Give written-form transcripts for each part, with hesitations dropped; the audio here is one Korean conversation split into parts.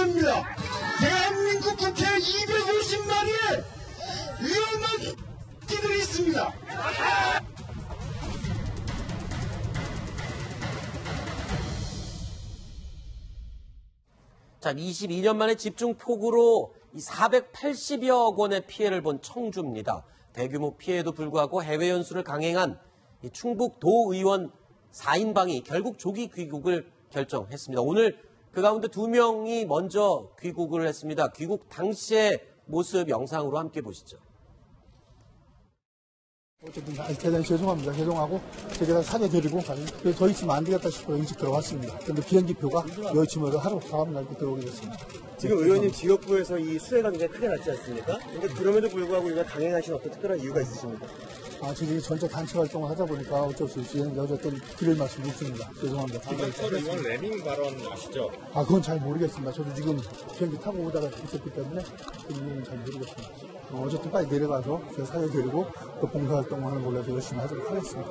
말씀드립니다. 대한민국 국회 250마리의 위험한 끼들이 있습니다. 자, 22년 만에 집중폭우로 480여 원의 피해를 본 청주입니다. 대규모 피해에도 불구하고 해외 연수를 강행한 충북 도의원 4인방이 결국 조기 귀국을 결정했습니다. 오늘 그 가운데 2명이 먼저 귀국을 했습니다. 귀국 당시의 모습 영상으로 함께 보시죠. 어쨌든 대단히 죄송합니다. 죄송하고 제가 사죄드리고 더 있으면 안 되겠다 싶어 일찍 들어왔습니다. 그런데 비행기표가 여의치면서 하루 4일날 이렇게 들어오게 됐습니다. 지금 의원님 지역구에서 이 수해가 굉장히 크게 났지 않습니까? 근데 그럼에도 불구하고 이걸 강행하신 어떤 특별한 이유가 있으십니까? 저희 전체 단체 활동을 하다 보니까 어쩔 수 없이 어쨌든 드릴 말씀이 있습니다. 죄송합니다. 김학철 의원 레밍 발언 아시죠? 그건 잘 모르겠습니다. 저도 지금 비행기 타고 오다가 있었기 때문에 그 이유는 잘 모르겠습니다. 어쨌든 빨리 내려가서 제가 사죄드리고 그 봉사활동을 몰라서 열심히 하도록 하겠습니다.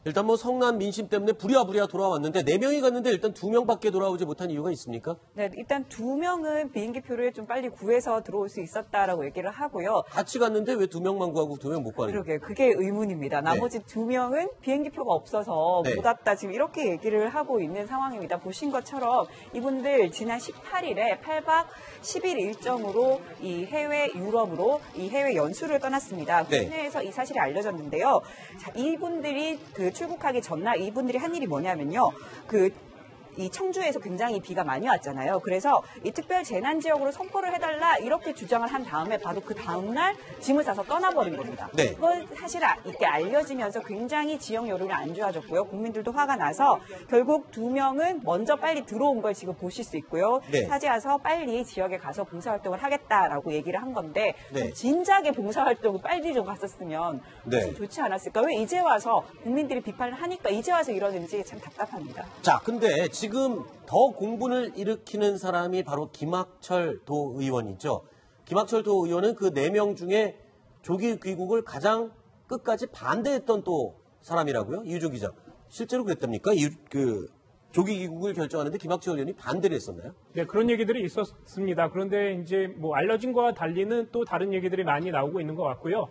일단 성남 민심 때문에 부랴부랴 돌아왔는데 4명이 갔는데 일단 2명밖에 돌아오지 못한 이유가 있습니까? 네, 일단 2명은 비행기표를 좀 빨리 구해서 들어올 수 있었다라고 얘기를 하고요. 같이 갔는데 왜 2명만 구하고 2명 못 가는 거예요? 그러게요. 그게 의문입니다. 나머지 2명은 비행기표가 없어서 못 왔다 지금 이렇게 얘기를 하고 있는 상황입니다. 보신 것처럼 이분들 지난 18일에 8박 10일 일정으로 이 해외 유럽으로 이 해외 연수를 떠났습니다. 국내에서 이 사실이 알려졌는데요. 자, 이분들이 출국하기 전날 이분들이 한 일이 뭐냐면요. 이 청주에서 굉장히 비가 많이 왔잖아요. 그래서 이 특별 재난 지역으로 선포를 해달라 이렇게 주장을 한 다음에 바로 그 다음날 짐을 싸서 떠나버린 겁니다. 그건 사실 이때 알려지면서 굉장히 지역 여론이 안 좋아졌고요. 국민들도 화가 나서 결국 2명은 먼저 빨리 들어온 걸 지금 보실 수 있고요. 사죄해서 빨리 지역에 가서 봉사활동을 하겠다라고 얘기를 한 건데 좀 진작에 봉사활동을 빨리 좀 갔었으면 좋지 않았을까. 왜 이제 와서 국민들이 비판을 하니까 이제 와서 이러는지 참 답답합니다. 자, 근데 지금 더 공분을 일으키는 사람이 바로 김학철 도의원이죠. 김학철 도의원은 그 4명 중에 조기 귀국을 가장 끝까지 반대했던 또 사람이라고요? 이유조 기자. 실제로 그랬답니까? 조기 귀국을 결정하는데 김학철 의원이 반대를 했었나요? 네, 그런 얘기들이 있었습니다. 그런데 이제 알려진 거와 달리는 또 다른 얘기들이 많이 나오고 있는 것 같고요.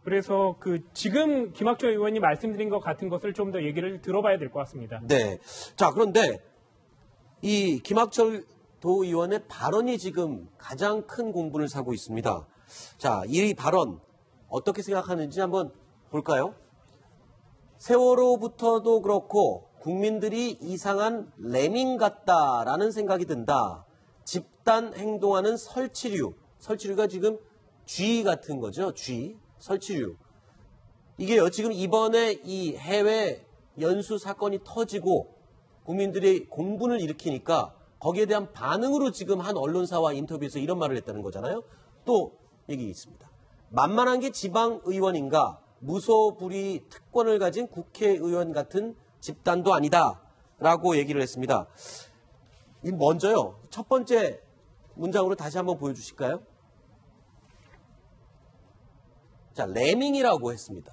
그래서 지금 김학철 의원이 말씀드린 것 같은 것을 좀 더 얘기를 들어봐야 될 것 같습니다. 자, 그런데 이 김학철 도의원의 발언이 지금 가장 큰 공분을 사고 있습니다. 자, 이 발언 어떻게 생각하는지 한번 볼까요? 세월호부터도 그렇고 국민들이 이상한 레밍 같다라는 생각이 든다. 집단 행동하는 설치류가 지금 쥐 같은 거죠. 쥐, 설치류. 이게요, 지금 이번에 이 해외 연수 사건이 터지고 국민들이 공분을 일으키니까 거기에 대한 반응으로 지금 한 언론사와 인터뷰에서 이런 말을 했다는 거잖아요. 또 얘기 있습니다. 만만한 게 지방의원인가? 무소불위 특권을 가진 국회의원 같은 집단도 아니다라고 얘기를 했습니다. 먼저요, 첫 번째 문장으로 다시 한번 보여주실까요? 자, 레밍이라고 했습니다.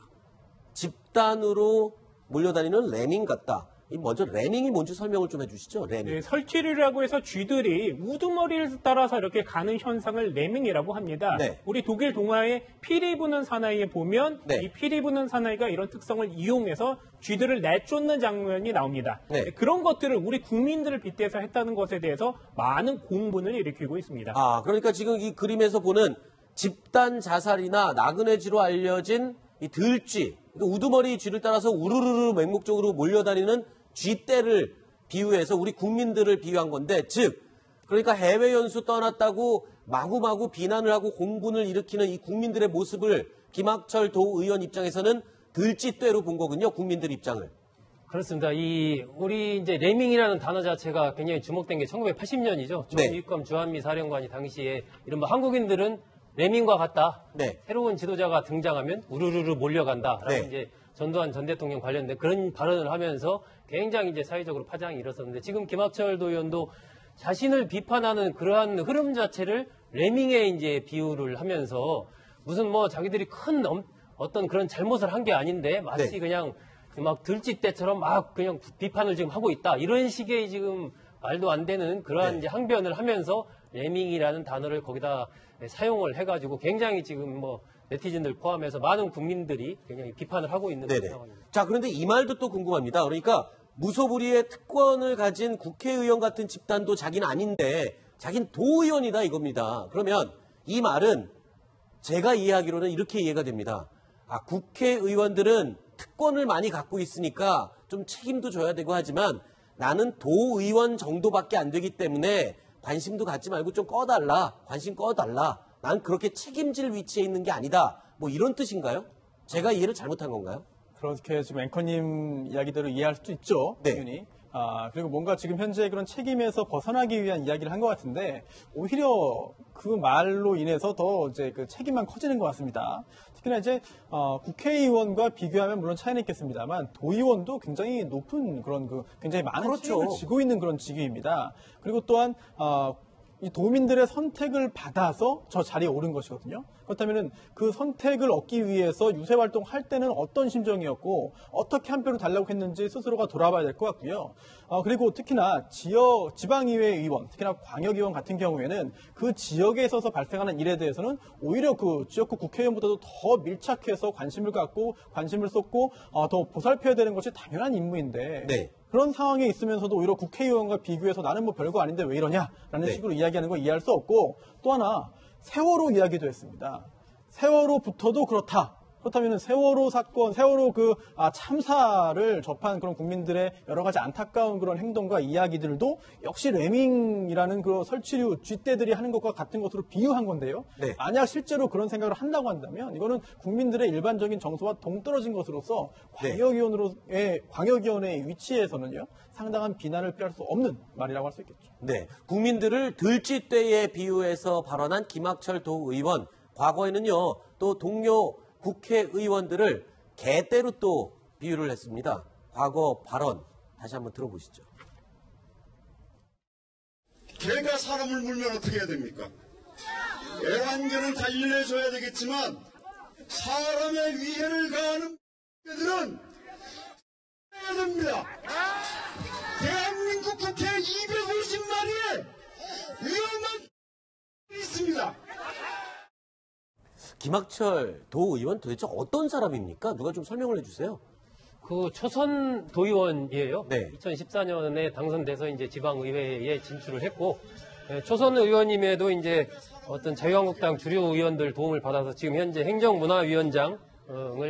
집단으로 몰려다니는 레밍 같다. 먼저 레밍이 뭔지 설명을 좀 해주시죠. 레밍. 네, 설치류라고 해서 쥐들이 우두머리를 따라서 이렇게 가는 현상을 레밍이라고 합니다. 우리 독일 동화의 피리 부는 사나이에 보면 이 피리 부는 사나이가 이런 특성을 이용해서 쥐들을 내쫓는 장면이 나옵니다. 그런 것들을 우리 국민들을 빗대서 했다는 것에 대해서 많은 공분을 일으키고 있습니다. 그러니까 지금 이 그림에서 보는 집단 자살이나 나그네쥐로 알려진 이 들쥐, 우두머리 쥐를 따라서 우르르르 맹목적으로 몰려다니는 쥐떼를 비유해서 우리 국민들을 비유한 건데, 즉 그러니까 해외 연수 떠났다고 마구마구 비난을 하고 공분을 일으키는 이 국민들의 모습을 김학철 도의원 입장에서는 들쥐떼로 본 거군요. 국민들 입장을. 그렇습니다. 우리 이제 레밍이라는 단어 자체가 굉장히 주목된 게 1980년이죠. 조익검 주한미 사령관이 당시에 이른바 한국인들은 레밍과 같다. 새로운 지도자가 등장하면 우르르르 몰려간다라고 이제 전두환 전 대통령 관련된 그런 발언을 하면서 굉장히 이제 사회적으로 파장이 일었었는데, 지금 김학철 도의원도 자신을 비판하는 그러한 흐름 자체를 레밍에 이제 비유를 하면서 무슨 자기들이 큰 어떤 그런 잘못을 한 게 아닌데 마치 그냥 막 들쥐떼처럼 막 그냥 비판을 지금 하고 있다, 이런 식의 지금 말도 안 되는 그러한 이제 항변을 하면서 레밍이라는 단어를 거기다 사용을 해가지고 굉장히 지금 뭐 네티즌들 포함해서 많은 국민들이 굉장히 비판을 하고 있는 그런 상황입니다. 자, 그런데 이 말도 또 궁금합니다. 그러니까 무소불위의 특권을 가진 국회의원 같은 집단도 자기는 아닌데 자기는 도의원이다 이겁니다. 그러면 이 말은 제가 이해하기로는 이렇게 이해가 됩니다. 아, 국회의원들은 특권을 많이 갖고 있으니까 좀 책임도 져야 되고 하지만 나는 도의원 정도밖에 안 되기 때문에 관심도 갖지 말고 좀 꺼달라. 관심 꺼달라. 난 그렇게 책임질 위치에 있는 게 아니다. 뭐 이런 뜻인가요? 제가 이해를 잘못한 건가요? 그렇게 지금 앵커님 이야기대로 이해할 수도 있죠. 당연히. 그리고 뭔가 지금 현재 그런 책임에서 벗어나기 위한 이야기를 한 것 같은데 오히려 그 말로 인해서 더 이제 그 책임만 커지는 것 같습니다. 특히나 이제 국회의원과 비교하면 물론 차이는 있겠습니다만 도의원도 굉장히 높은 그런 그 굉장히 많은 책임을 지고 있는 그런 직위입니다. 그리고 또한 이 도민들의 선택을 받아서 저 자리에 오른 것이거든요. 그렇다면 그 선택을 얻기 위해서 유세 활동할 때는 어떤 심정이었고 어떻게 한 표를 달라고 했는지 스스로가 돌아봐야 될 것 같고요. 그리고 특히나 지방의회 의원, 특히나 광역의원 같은 경우에는 그 지역에 있어서 발생하는 일에 대해서는 오히려 그 지역구 국회의원보다도 더 밀착해서 관심을 갖고 관심을 쏟고 더 보살펴야 되는 것이 당연한 임무인데 그런 상황에 있으면서도 오히려 국회의원과 비교해서 나는 뭐 별거 아닌데 왜 이러냐라는 식으로 이야기하는 거 이해할 수 없고 또 하나 세월호 이야기도 했습니다. 세월호부터도 그렇다. 그렇다면 세월호 사건, 세월호 참사를 접한 그런 국민들의 여러 가지 안타까운 그런 행동과 이야기들도 역시 레밍이라는 그 설치류 쥐떼들이 하는 것과 같은 것으로 비유한 건데요. 만약 실제로 그런 생각을 한다고 한다면 이거는 국민들의 일반적인 정서와 동떨어진 것으로서 광역위원회의 위치에서는요 상당한 비난을 피할 수 없는 말이라고 할 수 있겠죠. 네, 국민들을 들쥐떼에 비유해서 발언한 김학철 도의원, 과거에는요 또 동료 국회의원들을 개떼로 또 비유를 했습니다. 과거 발언 다시 한번 들어보시죠. 개가 사람을 물면 어떻게 해야 됩니까? 애완견은 단련해줘야 되겠지만 사람의 위해를 가하는 개들은 해야 됩니다. 대한민국 국회 250마리의 위험한 있습니다. 김학철 도의원 도대체 어떤 사람입니까? 누가 좀 설명을 해주세요. 그 초선 도의원이에요. 2014년에 당선돼서 이제 지방의회에 진출을 했고 초선 의원임에도 이제 어떤 자유한국당 주류 의원들 도움을 받아서 지금 현재 행정문화위원장을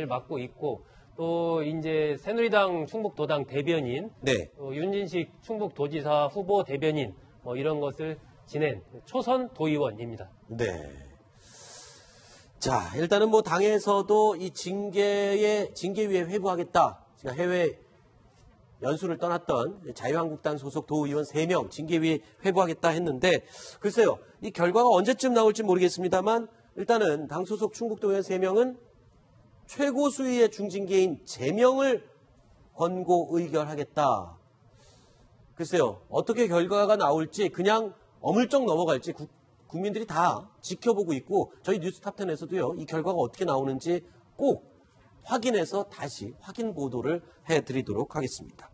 맡고 있고 또 이제 새누리당 충북도당 대변인, 또 윤진식 충북도지사 후보 대변인 뭐 이런 것을 지낸 초선 도의원입니다. 네. 자, 일단은 뭐 당에서도 이 징계위에 회부하겠다. 해외 연수를 떠났던 자유한국당 소속 도의원 3명 징계위에 회부하겠다 했는데 글쎄요. 이 결과가 언제쯤 나올지 모르겠습니다만 일단은 당 소속 충북도의원 3명은 최고 수위의 중징계인 제명을 권고 의결하겠다. 글쎄요. 어떻게 결과가 나올지 그냥 어물쩍 넘어갈지 국민들이 다 지켜보고 있고 저희 뉴스탑10에서도요. 이 결과가 어떻게 나오는지 꼭 확인해서 다시 확인 보도를 해드리도록 하겠습니다.